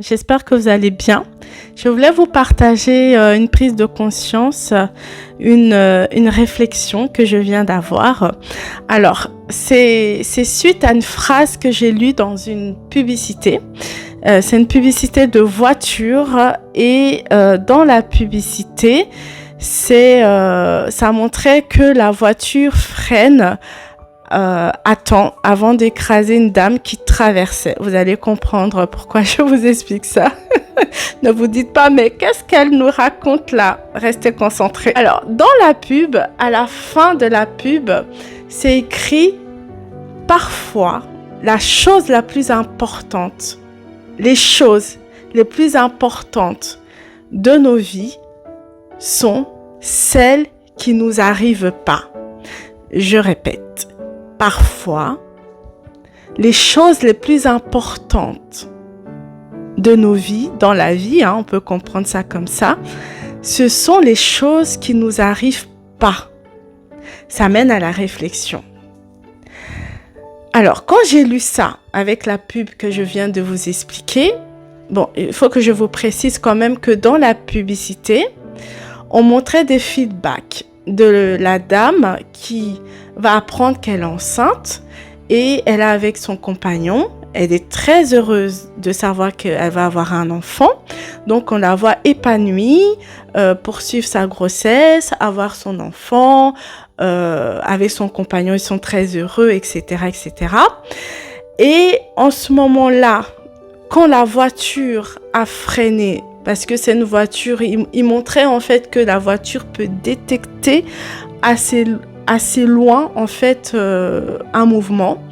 J'espère que vous allez bien. Je voulais vous partager une prise de conscience, une réflexion que je viens d'avoir. Alors, c'est suite à une phrase que j'ai lue dans une publicité. C'est une publicité de voiture et dans la publicité, ça montrait que la voiture freine à temps avant d'écraser une dame qui traversait. Vous allez comprendre pourquoi je vous explique ça. Ne vous dites pas, mais qu'est-ce qu'elle nous raconte là? Restez concentrés. Alors, dans la pub, à la fin de la pub, c'est écrit « Parfois, la chose la plus importante, les choses les plus importantes de nos vies sont celles qui ne nous arrivent pas. » Je répète. Parfois, les choses les plus importantes de nos vies, dans la vie, on peut comprendre ça comme ça, ce sont les choses qui ne nous arrivent pas. Ça mène à la réflexion. Alors, quand j'ai lu ça avec la pub que je viens de vous expliquer, bon, il faut que je vous précise quand même que dans la publicité, on montrait des feedbacks de la dame qui va apprendre qu'elle est enceinte et elle est avec son compagnon. Elle est très heureuse de savoir qu'elle va avoir un enfant. Donc, on la voit épanouie, poursuivre sa grossesse, avoir son enfant, avec son compagnon, ils sont très heureux, etc., etc. Et en ce moment-là, quand la voiture a freiné, parce que c'est une voiture, il montrait en fait que la voiture peut détecter assez loin en fait un mouvement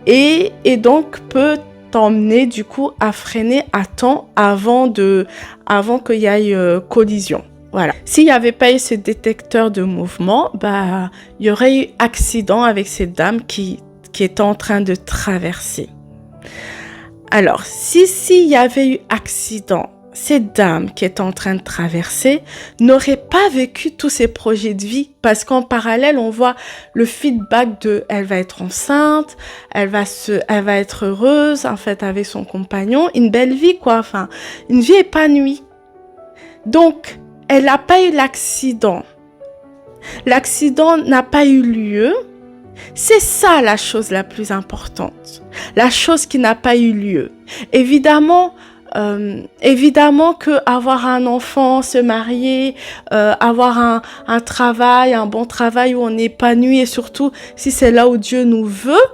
et donc peut t'emmener du coup à freiner à temps avant qu'il y ait collision. Voilà. S'il n'y avait pas eu ce détecteur de mouvement, il y aurait eu accident avec cette dame qui était en train de traverser. Alors, s'il y avait eu accident, cette dame qui est en train de traverser n'aurait pas vécu tous ses projets de vie parce qu'en parallèle, on voit le feedback de elle va être enceinte, elle va être heureuse en fait avec son compagnon, une belle vie quoi, enfin, une vie épanouie. Donc, elle n'a pas eu l'accident. L'accident n'a pas eu lieu. C'est ça la chose la plus importante. La chose qui n'a pas eu lieu. Évidemment que avoir un enfant, se marier, avoir un travail, un bon travail où on est épanoui et surtout si c'est là où Dieu nous veut,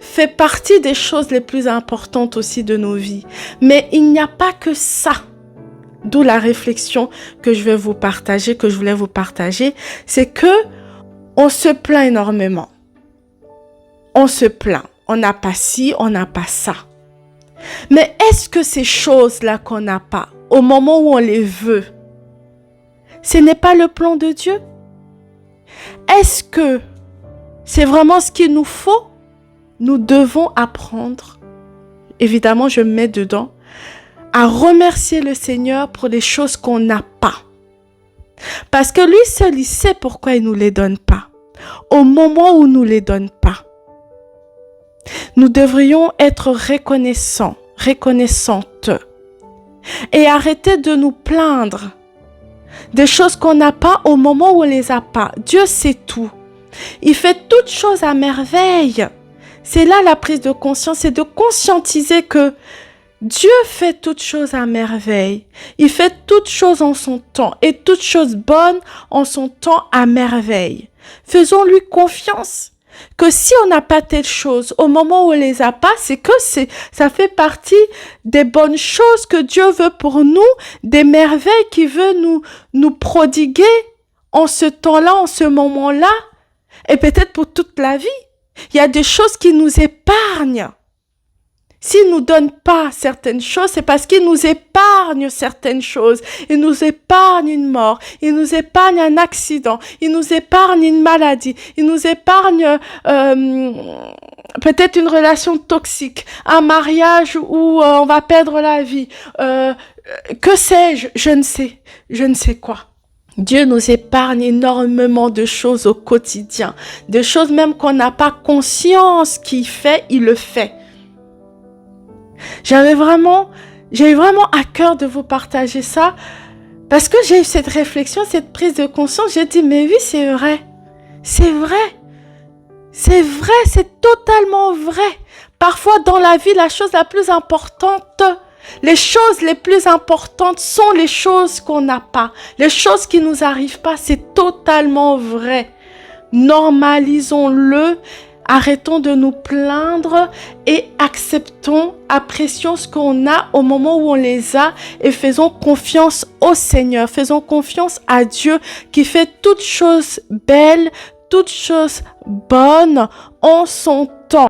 fait partie des choses les plus importantes aussi de nos vies. Mais il n'y a pas que ça. D'où la réflexion que je voulais vous partager, c'est que on se plaint énormément. On se plaint. On n'a pas ci, on n'a pas ça. Mais est-ce que ces choses-là qu'on n'a pas, au moment où on les veut, ce n'est pas le plan de Dieu? Est-ce que c'est vraiment ce qu'il nous faut? Nous devons apprendre, évidemment je me mets dedans, à remercier le Seigneur pour les choses qu'on n'a pas. Parce que lui seul, il sait pourquoi il ne nous les donne pas. Au moment où il ne nous les donne pas. Nous devrions être reconnaissants, reconnaissantes et arrêter de nous plaindre des choses qu'on n'a pas au moment où on les a pas. Dieu sait tout. Il fait toutes choses à merveille. C'est là la prise de conscience, c'est de conscientiser que Dieu fait toutes choses à merveille. Il fait toutes choses en son temps et toutes choses bonnes en son temps à merveille. Faisons-lui confiance. Que si on n'a pas telle chose au moment où on les a pas, c'est que ça fait partie des bonnes choses que Dieu veut pour nous, des merveilles qu'il veut nous prodiguer en ce temps-là, en ce moment-là, et peut-être pour toute la vie. Il y a des choses qui nous épargnent. S'il nous donne pas certaines choses, c'est parce qu'il nous épargne certaines choses. Il nous épargne une mort. Il nous épargne un accident. Il nous épargne une maladie. Il nous épargne peut-être une relation toxique, un mariage où on va perdre la vie. Que sais-je? Je ne sais quoi. Dieu nous épargne énormément de choses au quotidien, des choses même qu'on n'a pas conscience qu'il fait, il le fait. J'avais vraiment J'ai eu vraiment à cœur de vous partager ça parce que j'ai eu cette réflexion, cette prise de conscience. J'ai dit, mais oui, c'est vrai. C'est vrai. C'est vrai, c'est totalement vrai. Parfois, dans la vie, la chose la plus importante, les choses les plus importantes sont les choses qu'on n'a pas. Les choses qui ne nous arrivent pas, c'est totalement vrai. Normalisons-le, arrêtons de nous plaindre et acceptons, apprécions ce qu'on a au moment où on les a et faisons confiance au Seigneur. Faisons confiance à Dieu qui fait toutes choses belles, toutes choses bonnes en son temps.